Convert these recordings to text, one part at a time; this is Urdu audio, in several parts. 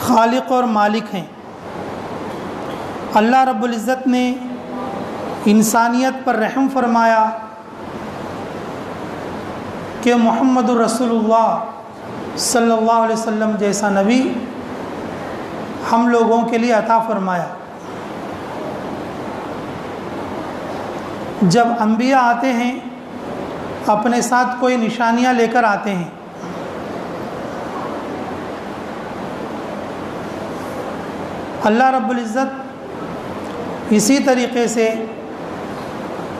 خالق اور مالک ہیں۔ اللہ رب العزت نے انسانیت پر رحم فرمایا کہ محمد الرسول اللہ صلی اللہ علیہ وسلم جیسا نبی ہم لوگوں کے لیے عطا فرمایا۔ جب انبیاء آتے ہیں اپنے ساتھ کوئی نشانیاں لے کر آتے ہیں۔ اللہ رب العزت اسی طریقے سے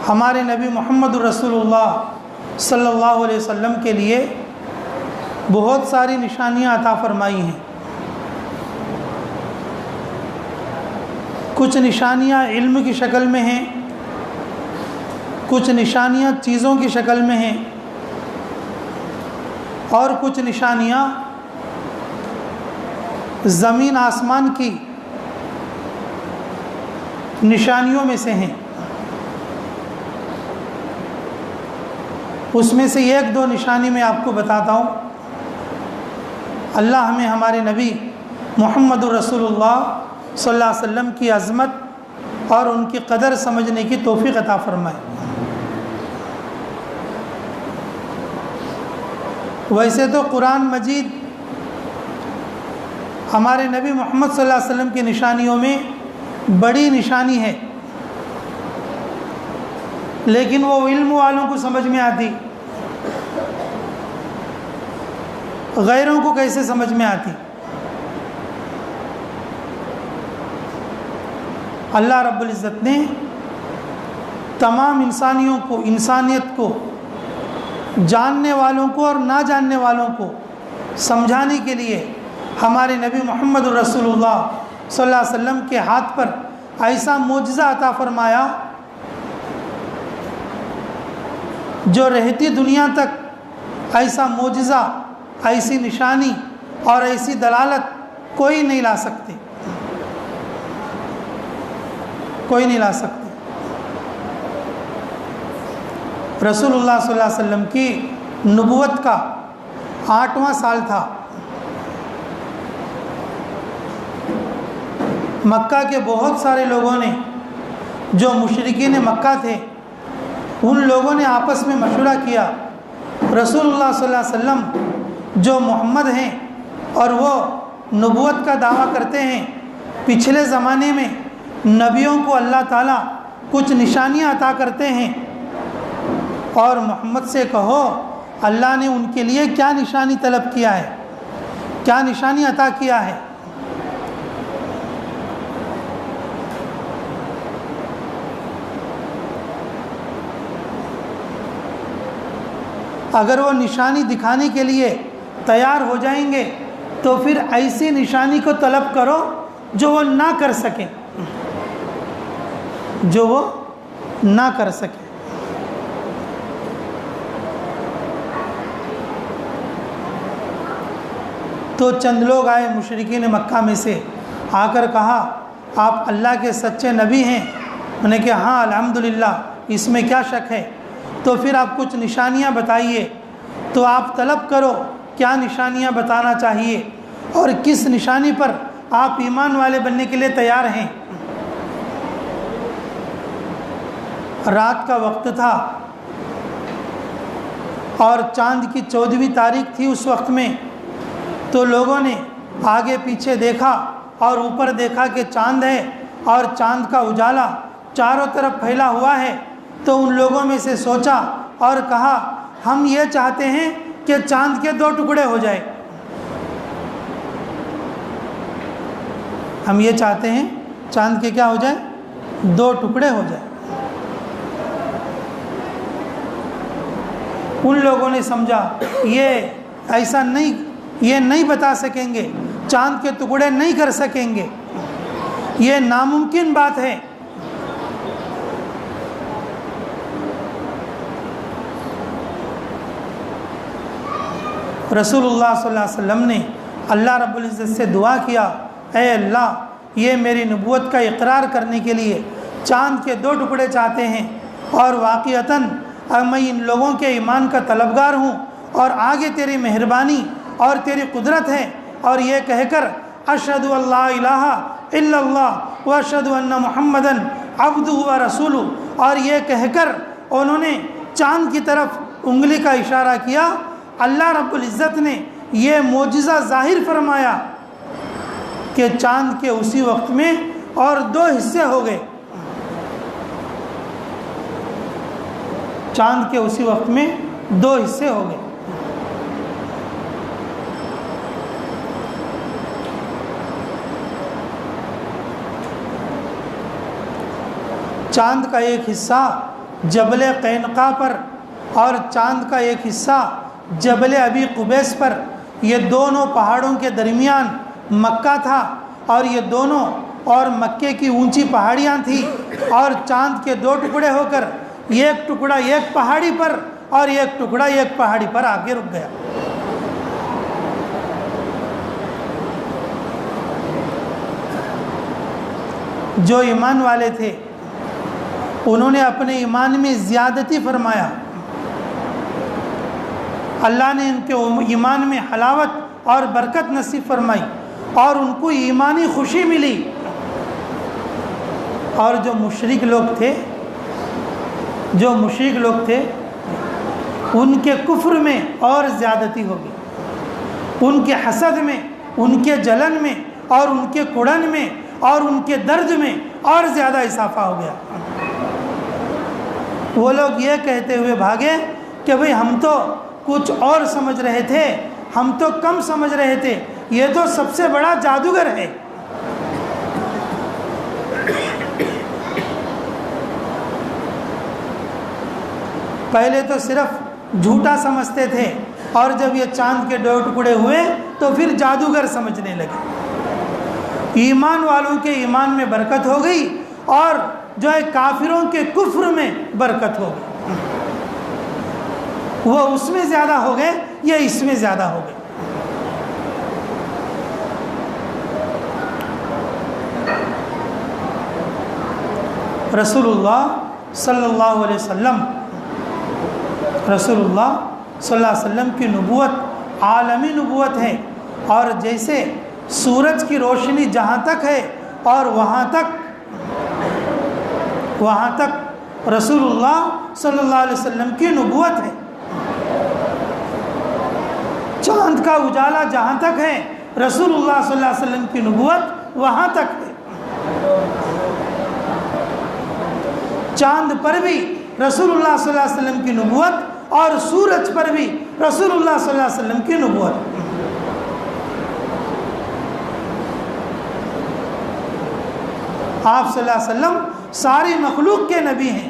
ہمارے نبی محمد الرسول اللہ صلی اللہ علیہ وسلم کے لیے بہت ساری نشانیاں عطا فرمائی ہیں۔ کچھ نشانیاں علم کی شکل میں ہیں، کچھ نشانیاں چیزوں کی شکل میں ہیں، اور کچھ نشانیاں زمین آسمان کی نشانیوں میں سے ہیں۔ اس میں سے ایک دو نشانی میں آپ کو بتاتا ہوں۔ اللہ ہمیں ہمارے نبی محمد الرسول اللہ صلی اللہ علیہ وسلم کی عظمت اور ان کی قدر سمجھنے کی توفیق عطا فرمائے۔ ویسے تو قرآن مجید ہمارے نبی محمد صلی اللہ علیہ وسلم کی نشانیوں میں بڑی نشانی ہے، لیکن وہ علم والوں کو سمجھ میں آتی، غیروں کو کیسے سمجھ میں آتی؟ اللہ رب العزت نے تمام انسانیت کو، جاننے والوں کو اور نہ جاننے والوں کو سمجھانے کے لیے ہمارے نبی محمد الرسول اللہ صلی اللہ علیہ وسلم کے ہاتھ پر ایسا معجزہ عطا فرمایا جو رہتی دنیا تک ایسا معجزہ، ایسی نشانی اور ایسی دلالت کوئی نہیں لا سکتے، کوئی نہیں لا سکتے۔ رسول اللہ صلی اللہ علیہ وسلم کی نبوت کا 8واں سال تھا۔ مکہ کے بہت سارے لوگوں نے، جو مشرکین مکہ تھے، ان لوگوں نے آپس میں مشورہ کیا، رسول اللہ صلی اللہ علیہ وسلم جو محمد ہیں اور وہ نبوت کا دعویٰ کرتے ہیں، پچھلے زمانے میں نبیوں کو اللہ تعالیٰ کچھ نشانیاں عطا کرتے ہیں، اور محمد سے کہو اللہ نے ان کے لیے کیا نشانی طلب کیا ہے، کیا نشانی عطا کیا ہے۔ اگر وہ نشانی دکھانے کے لیے تیار ہو جائیں گے تو پھر ایسی نشانی کو طلب کرو جو وہ نہ کر سکیں، جو وہ نہ کر سکیں۔ تو چند لوگ آئے مشرکین مکہ میں سے، آ کر کہا آپ اللہ کے سچے نبی ہیں؟ انہوں نے کہا ہاں الحمدللہ، اس میں کیا شک ہے؟ تو پھر آپ کچھ نشانیاں بتائیے، تو آپ طلب کرو کیا نشانیاں بتانا چاہیے اور کس نشانی پر آپ ایمان والے بننے کے لیے تیار ہیں۔ رات کا وقت تھا اور چاند کی 14ویں تاریخ تھی اس وقت میں، تو لوگوں نے آگے پیچھے دیکھا اور اوپر دیکھا کہ چاند ہے اور چاند کا اجالا چاروں طرف پھیلا ہوا ہے۔ تو ان لوگوں میں سے سوچا اور کہا ہم یہ چاہتے ہیں کہ چاند کے 2 ٹکڑے ہو جائے، ہم یہ چاہتے ہیں چاند کے کیا ہو جائے، 2 ٹکڑے ہو جائے۔ ان لوگوں نے سمجھا یہ ایسا نہیں، یہ نہیں بتا سکیں گے، چاند کے ٹکڑے نہیں کر سکیں گے، یہ ناممکن بات ہے۔ رسول اللہ صلی اللہ علیہ وسلم نے اللہ رب العزت سے دعا کیا، اے اللہ یہ میری نبوت کا اقرار کرنے کے لیے چاند کے 2 ٹکڑے چاہتے ہیں، اور واقعتاً میں ان لوگوں کے ایمان کا طلبگار ہوں اور آگے تیری مہربانی اور تیری قدرت ہے، اور یہ کہہ کر اشہد ان لا الہ الا اللہ واشہد ان محمدً عبدہ و رسولہ، اور یہ کہہ کر انہوں نے چاند کی طرف انگلی کا اشارہ کیا۔ اللہ رب العزت نے یہ معجزہ ظاہر فرمایا کہ چاند کے اسی وقت میں اور 2 حصے ہو گئے، چاند کے اسی وقت میں 2 حصے ہو گئے۔ چاند کا ایک حصہ جبل قینقاع پر اور چاند کا ایک حصہ جبل ابی قبیس پر، یہ دونوں پہاڑوں کے درمیان مکہ تھا، اور یہ دونوں اور مکے کی اونچی پہاڑیاں تھیں، اور چاند کے 2 ٹکڑے ہو کر ایک ٹکڑا ایک پہاڑی پر اور ایک ٹکڑا ایک پہاڑی پر آ کے رک گیا۔ جو ایمان والے تھے انہوں نے اپنے ایمان میں زیادتی فرمایا، اللہ نے ان کے ایمان میں حلاوت اور برکت نصیب فرمائی اور ان کو ایمانی خوشی ملی۔ اور جو مشرک لوگ تھے ان کے کفر میں اور زیادتی ہو گئی، ان کے حسد میں، ان کے جلن میں اور ان کے کڑن میں اور ان کے درد میں اور زیادہ اضافہ ہو گیا۔ وہ لوگ یہ کہتے ہوئے بھاگے کہ بھئی ہم تو کچھ اور سمجھ رہے تھے، ہم تو کم سمجھ رہے تھے، یہ تو سب سے بڑا جادوگر ہے۔ پہلے تو صرف جھوٹا سمجھتے تھے، اور جب یہ چاند کے 2 ٹکڑے ہوئے تو پھر جادوگر سمجھنے لگے۔ ایمان والوں کے ایمان میں برکت ہو گئی اور جو ہے کافروں کے کفر میں برکت ہو گئی، وہ اس میں زیادہ ہو گئے، یہ اس میں زیادہ ہو گئے۔ رسول اللہ صلی اللہ علیہ وسلم کی نبوت عالمی نبوت ہے، اور جیسے سورج کی روشنی جہاں تک ہے اور وہاں تک رسول اللہ صلی اللہ علیہ وسلم کی نبوت ہے۔ چاند کا اجالا جہاں تک ہے رسول اللہ صلی اللہ علیہ وسلم کی نبوت وہاں تک ہے۔ چاند پر بھی رسول اللہ صلی اللہ علیہ وسلم کی نبوت اور سورج پر بھی رسول اللہ صلی اللہ علیہ وسلم کی نبوت۔ آپ صلی اللہ علیہ وسلم ساری مخلوق کے نبی ہیں،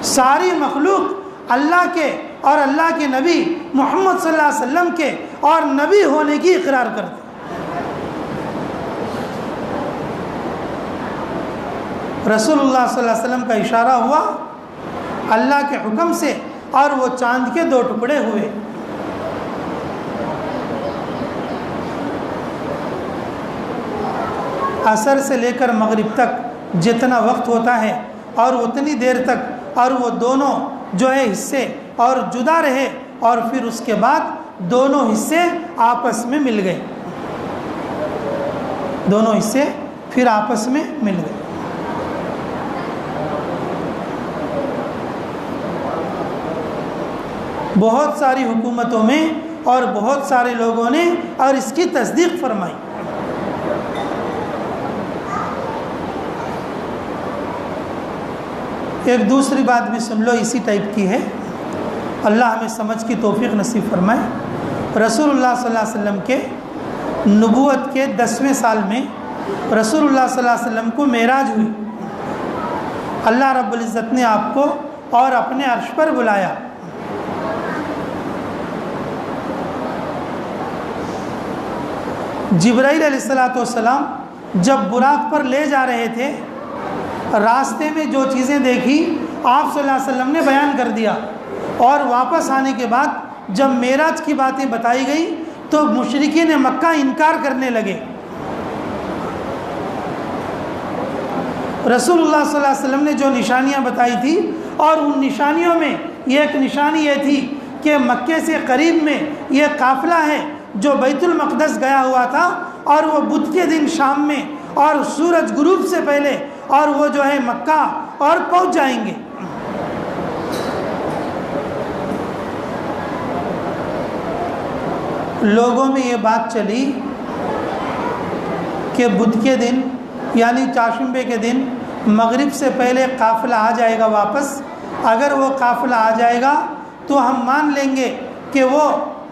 ساری مخلوق اللہ کے اور اللہ کے نبی محمد صلی اللہ علیہ وسلم کے اور نبی ہونے کی اقرار کرتے ہیں۔ رسول اللہ صلی اللہ علیہ وسلم کا اشارہ ہوا اللہ کے حکم سے اور وہ چاند کے 2 ٹکڑے ہوئے۔ عصر سے لے کر مغرب تک جتنا وقت ہوتا ہے اور اتنی دیر تک، اور وہ دونوں جو ہے حصے اور جدا رہے، اور پھر اس کے بعد دونوں حصے آپس میں مل گئے، دونوں حصے پھر آپس میں مل گئے۔ بہت ساری حکومتوں میں اور بہت سارے لوگوں نے اور اس کی تصدیق فرمائی۔ ایک دوسری بات بھی سن لو، اسی ٹائپ کی ہے، اللہ ہمیں سمجھ کی توفیق نصیب فرمائے۔ رسول اللہ صلی اللہ علیہ وسلم کے نبوت کے 10ویں سال میں رسول اللہ صلی اللہ علیہ وسلم کو معراج ہوئی۔ اللہ رب العزت نے آپ کو اور اپنے عرش پر بلایا۔ جبرائیل علیہ السلام جب براق پر لے جا رہے تھے، راستے میں جو چیزیں دیکھی آپ صلی اللہ علیہ وسلم نے بیان کر دیا، اور واپس آنے کے بعد جب معراج کی باتیں بتائی گئی تو مشرکین مکہ انکار کرنے لگے۔ رسول اللہ صلی اللہ علیہ وسلم نے جو نشانیاں بتائی تھی اور ان نشانیوں میں ایک نشانی یہ تھی کہ مکے سے قریب میں یہ قافلہ ہے جو بیت المقدس گیا ہوا تھا، اور وہ بدھ کے دن شام میں اور سورج غروب سے پہلے اور وہ جو ہے مکہ اور پہنچ جائیں گے۔ لوگوں میں یہ بات چلی کہ بدھ کے دن یعنی چاشمبے کے دن مغرب سے پہلے قافلہ آ جائے گا واپس۔ اگر وہ قافلہ آ جائے گا تو ہم مان لیں گے کہ وہ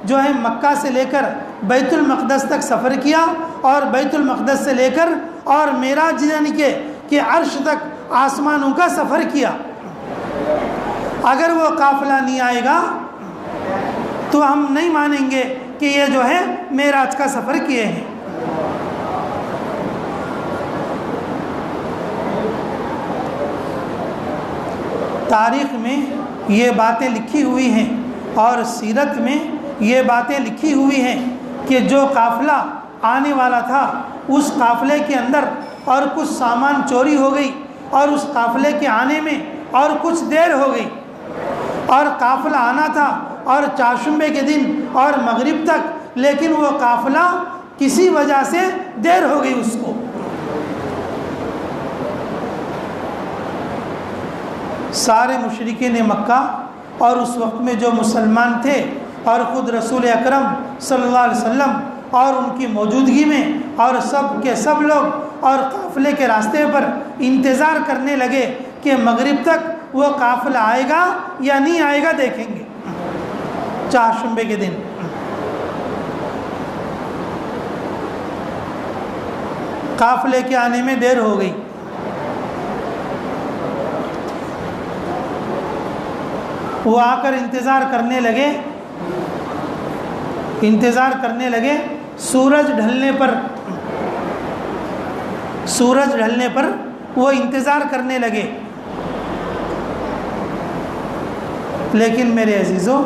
جو ہے مکہ سے لے کر بیت المقدس تک سفر کیا، اور بیت المقدس سے لے کر اور معراج یعنی کہ عرش تک آسمانوں کا سفر کیا۔ اگر وہ قافلہ نہیں آئے گا تو ہم نہیں مانیں گے کہ یہ جو ہے معراج کا سفر کیے ہیں۔ تاریخ میں یہ باتیں لکھی ہوئی ہیں اور سیرت میں یہ باتیں لکھی ہوئی ہیں کہ جو قافلہ آنے والا تھا اس قافلے کے اندر اور کچھ سامان چوری ہو گئی، اور اس قافلے کے آنے میں اور کچھ دیر ہو گئی، اور قافلہ آنا تھا اور چاشمبے کے دن اور مغرب تک، لیکن وہ قافلہ کسی وجہ سے دیر ہو گئی اس کو۔ سارے مشرکین مکہ اور اس وقت میں جو مسلمان تھے اور خود رسول اکرم صلی اللہ علیہ وسلم اور ان کی موجودگی میں اور سب کے سب لوگ اور قافلے کے راستے پر انتظار کرنے لگے کہ مغرب تک وہ قافلہ آئے گا یا نہیں آئے گا، دیکھیں گے چہارشنبے کے دن۔ قافلے کے آنے میں دیر ہو گئی، وہ آ کر انتظار کرنے لگے، سورج ڈھلنے پر وہ انتظار کرنے لگے۔ لیکن میرے عزیزو،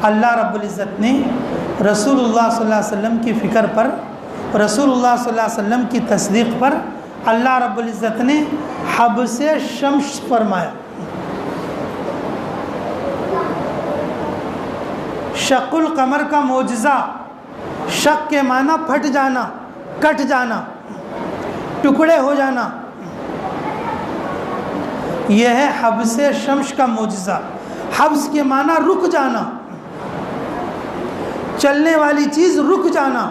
اللہ رب العزت نے رسول اللہ صلی اللہ علیہ وسلم کی فکر پر، رسول اللہ صلی اللہ علیہ وسلم کی تصدیق پر اللہ رب العزت نے حبس شمس فرمایا۔ شق القمر کا معجزہ، شق کے معنی پھٹ جانا، کٹ جانا، ٹکڑے ہو جانا، یہ ہے حبس شمس کا معجزہ۔ حبس کے معنی رک جانا، چلنے والی چیز رک جانا۔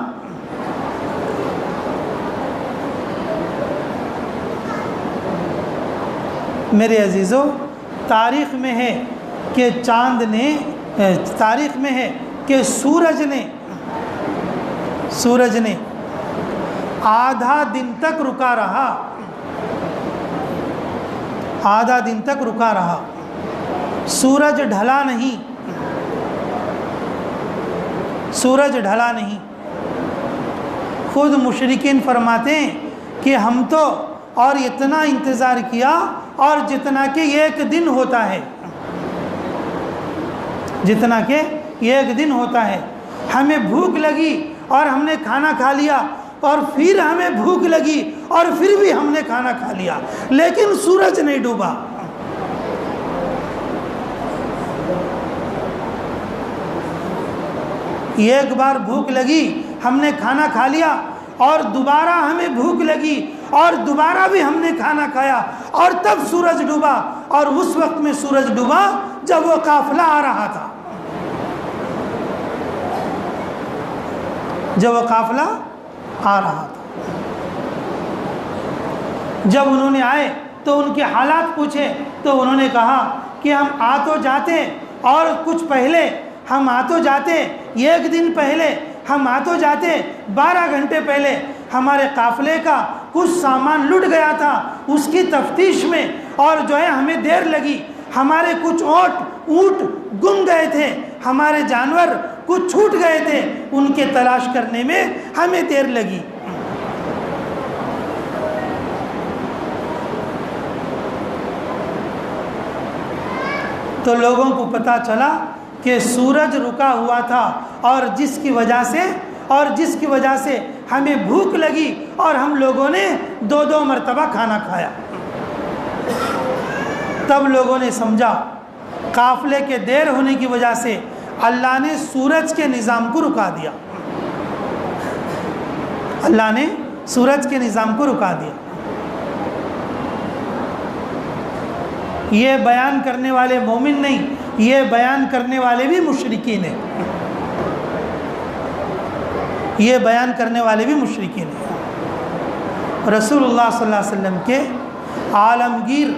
میرے عزیزو، تاریخ میں ہے کہ تاریخ میں ہے کہ سورج نے آدھا دن تک رکا رہا، سورج ڈھلا نہیں۔ خود مشرکین فرماتے ہیں کہ ہم تو اور اتنا انتظار کیا اور جتنا کہ ایک دن ہوتا ہے، ہمیں بھوک لگی اور ہم نے کھانا کھا لیا، اور پھر ہمیں بھوک لگی اور پھر بھی ہم نے کھانا کھا لیا، لیکن سورج نہیں ڈوبا۔ ایک بار بھوک لگی، ہم نے کھانا کھا لیا، اور دوبارہ ہمیں بھوک لگی اور دوبارہ بھی ہم نے کھانا کھایا، اور تب سورج ڈوبا، اور اس وقت میں سورج ڈوبا جب وہ قافلہ آ رہا تھا۔ جب انہوں نے آئے تو ان کے حالات پوچھے تو انہوں نے کہا کہ ہم آ تو جاتے، اور کچھ پہلے ہم آ تو جاتے، ایک دن پہلے ہم آ تو جاتے، 12 گھنٹے پہلے ہمارے قافلے کا کچھ سامان لٹ گیا تھا، اس کی تفتیش میں اور جو ہے ہمیں دیر لگی، ہمارے کچھ اونٹ گم گئے تھے، ہمارے جانور کچھ چھوٹ گئے تھے، ان کے تلاش کرنے میں ہمیں دیر لگی۔ تو لوگوں کو پتہ چلا کہ سورج رکا ہوا تھا، اور جس کی وجہ سے ہمیں بھوک لگی اور ہم لوگوں نے 2 مرتبہ کھانا کھایا۔ تب لوگوں نے سمجھا قافلے کے دیر ہونے کی وجہ سے اللہ نے سورج کے نظام کو رکا دیا، اللہ نے سورج کے نظام کو رکا دیا۔ یہ بیان کرنے والے مومن نہیں، یہ بیان کرنے والے بھی مشرکین ہیں، یہ بیان کرنے والے بھی مشرکین ہیں۔ رسول اللہ صلی اللہ علیہ وسلم کے عالمگیر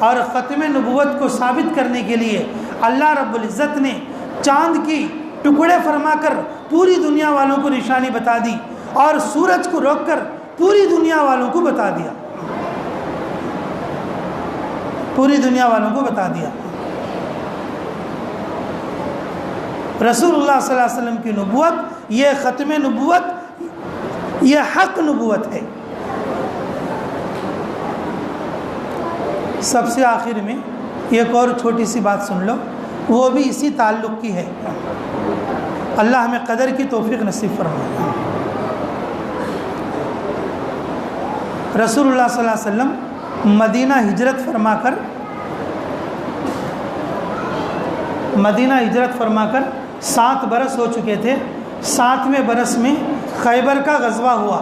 اور ختم نبوت کو ثابت کرنے کے لیے اللہ رب العزت نے چاند کی ٹکڑے فرما کر پوری دنیا والوں کو نشانی بتا دی اور سورج کو روک کر پوری دنیا والوں کو بتا دیا، پوری دنیا والوں کو بتا دیا۔ رسول اللہ صلی اللہ علیہ وسلم کی نبوت، یہ ختم نبوت، یہ حق نبوت ہے۔ سب سے آخر میں ایک اور چھوٹی سی بات سن لو، وہ بھی اسی تعلق کی ہے، اللہ ہمیں قدر کی توفیق نصیب فرمائے۔ رسول اللہ صلی اللہ علیہ وسلم مدینہ ہجرت فرما کر 7 برس ہو چکے تھے۔ 7ویں برس میں خیبر کا غزوہ ہوا۔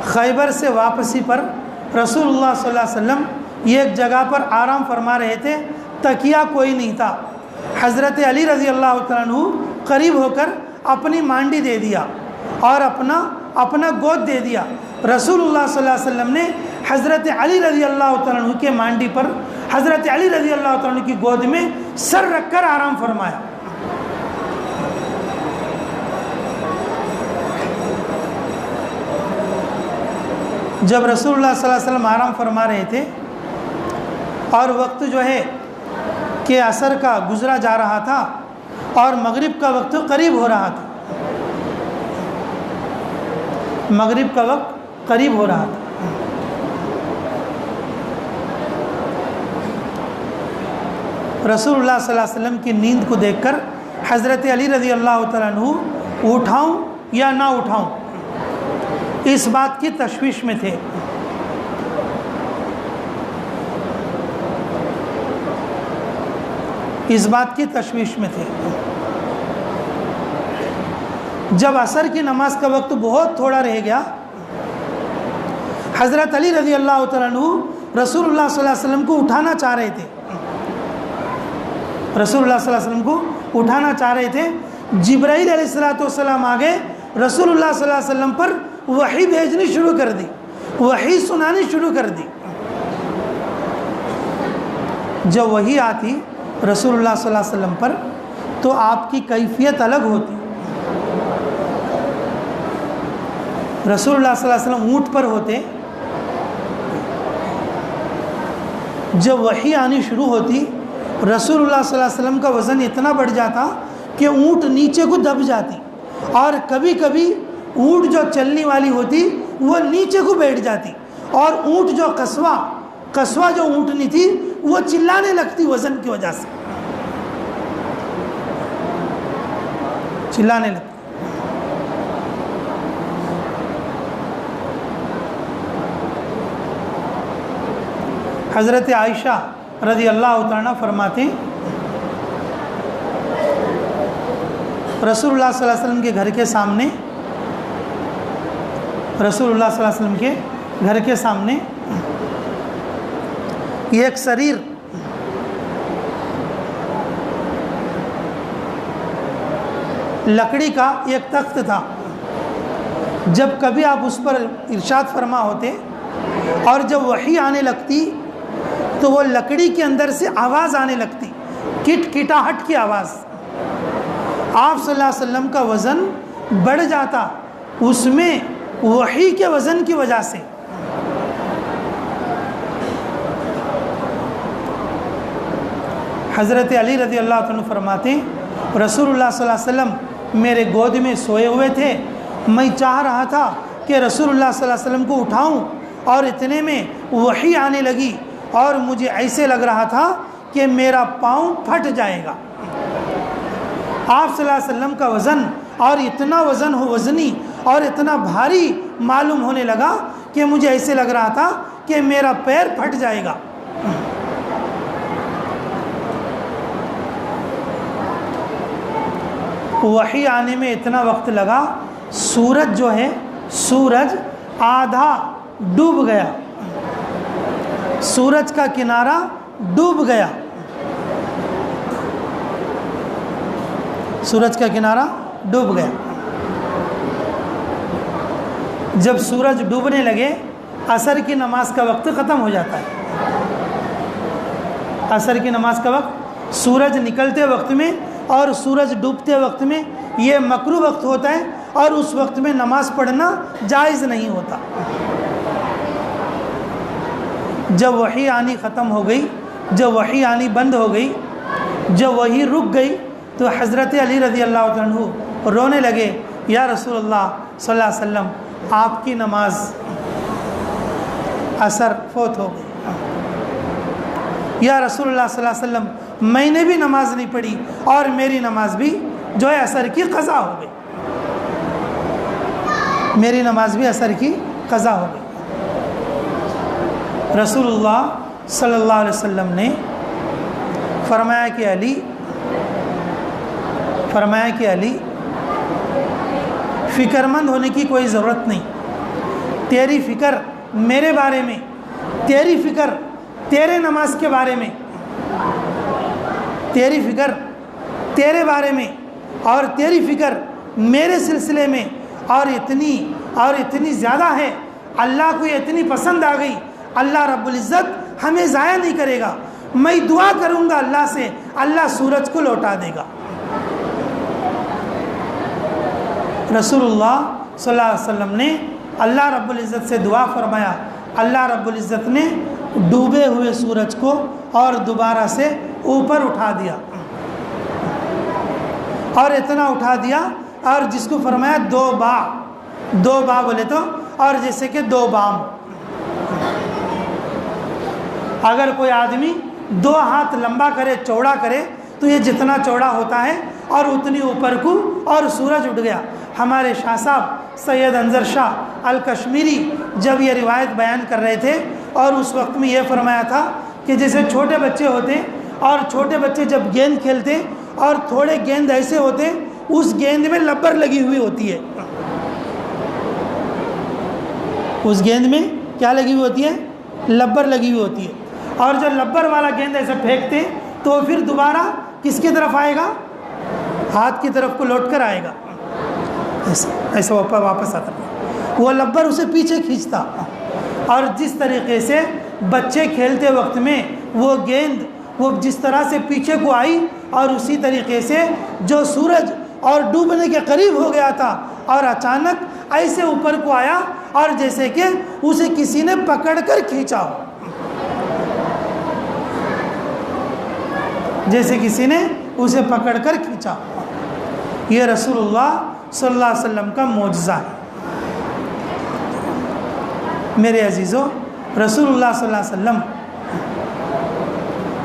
خیبر سے واپسی پر رسول اللہ صلی اللہ علیہ وسلم ایک جگہ پر آرام فرما رہے تھے، تکیہ کوئی نہیں تھا۔ حضرت علی رضی اللہ تعالیٰ عنہ قریب ہو کر اپنی مانڈی دے دیا اور اپنا گود دے دیا۔ رسول اللہ صلی اللہ علیہ وسلم نے حضرت علی رضی اللہ تعالیٰ عنہ کے مانڈی پر حضرت علی رضی اللہ تعالیٰ عنہ کی گود میں سر رکھ کر آرام فرمایا۔ جب رسول اللہ صلی اللہ علیہ وسلم آرام فرما رہے تھے اور وقت جو ہے کہ عصر کا گزرا جا رہا تھا اور مغرب کا وقت قریب ہو رہا تھا، مغرب کا وقت قریب ہو رہا تھا، رسول اللہ صلی اللہ علیہ وسلم کی نیند کو دیکھ کر حضرت علی رضی اللہ تعالیٰ عنہ اٹھاؤں یا نہ اٹھاؤں اس بات کی تشویش میں تھے۔ اس بات کی تشویش میں تھے۔ جب عصر کی نماز کا وقت بہت تھوڑا رہ گیا، حضرت علی رضی اللہ تعالیٰ عنہ رسول اللہ صلی اللہ علیہ وسلم کو اٹھانا چاہ رہے تھے، رسول اللہ صلی اللہ علیہ وسلم کو اٹھانا چاہ رہے تھے۔ جبرائیل علیہ السلام آگے رسول اللہ صلی اللہ علیہ وسلم پر وحی بھیجنی شروع کر دی، وحی سنانی شروع کر دی۔ جب وحی آتی رسول اللہ صلی اللہ علیہ وسلم پر تو آپ کی کیفیت الگ ہوتی۔ رسول اللہ صلی اللہ علیہ وسلم اونٹ پر ہوتے، جب وحی آنی شروع ہوتی رسول اللہ صلی اللہ علیہ وسلم کا وزن اتنا بڑھ جاتا کہ اونٹ نیچے کو دب جاتی، اور کبھی کبھی اونٹ جو چلنے والی ہوتی وہ نیچے کو بیٹھ جاتی، اور اونٹ جو قصوہ جو اونٹنی تھی وہ چلانے لگتی وزن کی وجہ سے، چلانے لگتی۔ حضرت عائشہ رضی اللہ تعالیٰ فرماتے رسول اللہ صلی اللہ علیہ وسلم کے گھر کے سامنے، رسول اللہ صلی اللہ علیہ وسلم کے گھر کے سامنے ایک سریر لکڑی کا ایک تخت تھا۔ جب کبھی آپ اس پر ارشاد فرما ہوتے اور جب وحی آنے لگتی تو وہ لکڑی کے اندر سے آواز آنے لگتی، کٹ کٹاہٹ کی آواز۔ آپ صلی اللہ علیہ وسلم کا وزن بڑھ جاتا اس میں وحی کے وزن کی وجہ سے۔ حضرت علی رضی اللہ عنہ فرماتے رسول اللہ صلی اللہ علیہ وسلم میرے گود میں سوئے ہوئے تھے، میں چاہ رہا تھا کہ رسول اللہ صلی اللہ علیہ وسلم کو اٹھاؤں، اور اتنے میں وحی آنے لگی اور مجھے ایسے لگ رہا تھا کہ میرا پاؤں پھٹ جائے گا۔ آپ صلی اللہ علیہ وسلم کا وزن اور اتنا وزنی اور اتنا بھاری معلوم ہونے لگا کہ مجھے ایسے لگ رہا تھا کہ میرا پیر پھٹ جائے گا۔ وحی آنے میں اتنا وقت لگا، سورج جو ہے سورج آدھا ڈوب گیا، سورج کا کنارہ ڈوب گیا، سورج کا کنارہ ڈوب گیا۔ جب سورج ڈوبنے لگے عصر کی نماز کا وقت ختم ہو جاتا ہے۔ عصر کی نماز کا وقت سورج نکلتے وقت میں اور سورج ڈوبتے وقت میں یہ مکروہ وقت ہوتا ہے، اور اس وقت میں نماز پڑھنا جائز نہیں ہوتا۔ جب وحی آنی ختم ہو گئی، جب وحی آنی بند ہو گئی، جب وحی رک گئی، تو حضرت علی رضی اللہ عنہ رونے لگے، یا رسول اللہ صلی اللہ علیہ وسلم آپ کی نماز عصر فوت ہو گئی، یا رسول اللہ صلی اللہ علیہ وسلم میں نے بھی نماز نہیں پڑھی اور میری نماز بھی جو ہے عصر کی قضا ہو گئی، میری نماز بھی عصر کی قضا ہو گئی۔ رسول اللہ صلی اللہ علیہ وسلم نے فرمایا کہ علی فکر مند ہونے کی کوئی ضرورت نہیں، تیری فکر میرے بارے میں، تیری فکر تیرے نماز کے بارے میں، تیری فکر تیرے بارے میں، اور تیری فکر میرے سلسلے میں اور اتنی زیادہ ہے، اللہ کو یہ اتنی پسند آ گئی، اللہ رب العزت ہمیں ضائع نہیں کرے گا، میں دعا کروں گا اللہ سے، اللہ سورج کو لوٹا دے گا۔ رسول اللہ صلی اللہ علیہ وسلم نے اللہ رب العزت سے دعا فرمایا، اللہ رب العزت نے ڈوبے ہوئے سورج کو اور دوبارہ سے اوپر اٹھا دیا، اور اتنا اٹھا دیا، اور جس کو فرمایا دو با بولے تو، اور جیسے کہ دو بام، اگر کوئی آدمی دو ہاتھ لمبا کرے، چوڑا کرے، تو یہ جتنا چوڑا ہوتا ہے اور اتنی اوپر کو، اور سورج اٹھ گیا۔ ہمارے شاہ صاحب سید انظر شاہ الکشمیری جب یہ روایت بیان کر رہے تھے، اور اس وقت میں یہ فرمایا تھا کہ جیسے چھوٹے بچے ہوتے، اور چھوٹے بچے جب گیند کھیلتے اور تھوڑے گیند ایسے ہوتے، اس گیند میں لبر لگی ہوئی ہوتی ہے، اس گیند میں کیا لگی ہوئی ہوتی ہے؟ لبر لگی ہوئی ہوتی ہے، اور جب لبر والا گیند ایسے پھینکتے تو پھر دوبارہ کس کی طرف آئے گا؟ ہاتھ کی طرف کو لوٹ کر آئے گا، ایسا واپس آتا، وہ لبر اسے پیچھے کھینچتا۔ اور جس طریقے سے بچے کھیلتے وقت میں وہ گیند وہ جس طرح سے پیچھے کو آئی، اور اسی طریقے سے جو سورج اور ڈوبنے کے قریب ہو گیا تھا اور اچانک ایسے اوپر کو آیا، اور جیسے کہ اسے کسی نے پکڑ کر کھینچا ہو، جیسے کسی نے اسے پکڑ کر کھینچا۔ یہ رسول اللہ صلی اللہ علیہ وسلم کا معجزہ ہے۔ میرے عزیزو، رسول اللہ صلی اللہ علیہ وسلم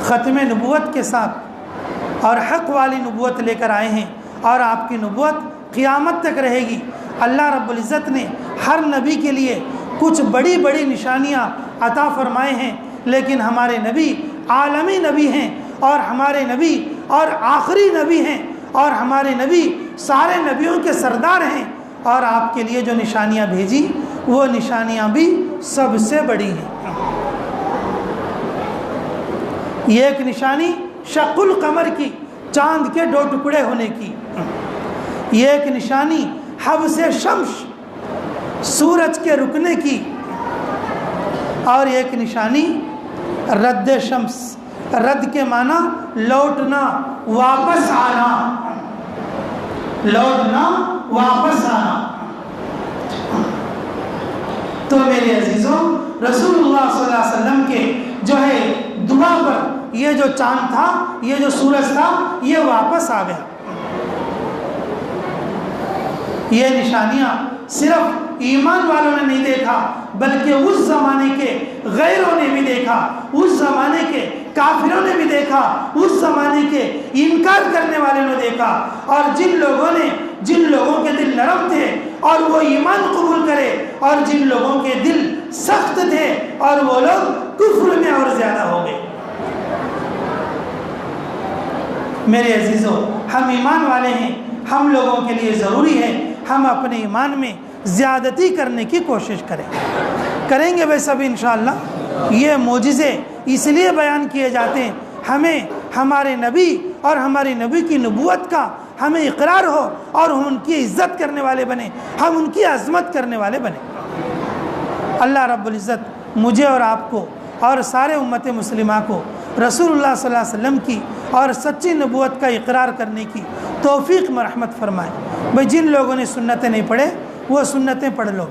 ختم نبوت کے ساتھ اور حق والی نبوت لے کر آئے ہیں، اور آپ کی نبوت قیامت تک رہے گی۔ اللہ رب العزت نے ہر نبی کے لیے کچھ بڑی بڑی نشانیاں عطا فرمائے ہیں، لیکن ہمارے نبی عالمی نبی ہیں، اور ہمارے نبی اور آخری نبی ہیں، اور ہمارے نبی سارے نبیوں کے سردار ہیں، اور آپ کے لیے جو نشانیاں بھیجی وہ نشانیاں بھی سب سے بڑی ہیں۔ یہ ایک نشانی شق القمر کی، چاند کے دو ٹکڑے ہونے کی، یہ ایک نشانی حبس شمس، سورج کے رکنے کی، اور ایک نشانی رد شمس، رد کے معنی لوٹنا، واپس آنا، لوٹنا، واپس آنا۔ تو میرے عزیزوں، رسول اللہ صلی اللہ علیہ وسلم کے جو ہے دعا پر یہ جو چاند تھا، یہ جو سورج تھا، یہ واپس آ گیا۔ یہ نشانیاں صرف ایمان والوں نے نہیں دیکھا، بلکہ اس زمانے کے غیروں نے بھی دیکھا، اس زمانے کے کافروں نے بھی دیکھا، اس زمانے کے انکار کرنے والوں نے دیکھا، اور جن لوگوں کے دل نرم تھے اور وہ ایمان قبول کرے، اور جن لوگوں کے دل سخت تھے اور وہ لوگ کفر میں اور زیادہ ہو گئے۔ میرے عزیزو، ہم ایمان والے ہیں، ہم لوگوں کے لیے ضروری ہے ہم اپنے ایمان میں زیادتی کرنے کی کوشش کریں گے ویسا بھی انشاءاللہ۔ یہ معجزے اس لیے بیان کیے جاتے ہیں ہمیں ہمارے نبی اور ہماری نبی کی نبوت کا ہمیں اقرار ہو اور ہم ان کی عزت کرنے والے بنیں، ہم ان کی عظمت کرنے والے بنیں۔ اللہ رب العزت مجھے اور آپ کو اور سارے امت مسلمہ کو رسول اللہ صلی اللہ علیہ وسلم کی اور سچی نبوت کا اقرار کرنے کی توفیق مرحمت فرمائے۔ بھئی جن لوگوں نے سنتیں نہیں پڑھے وہ سنتیں پڑھ لو۔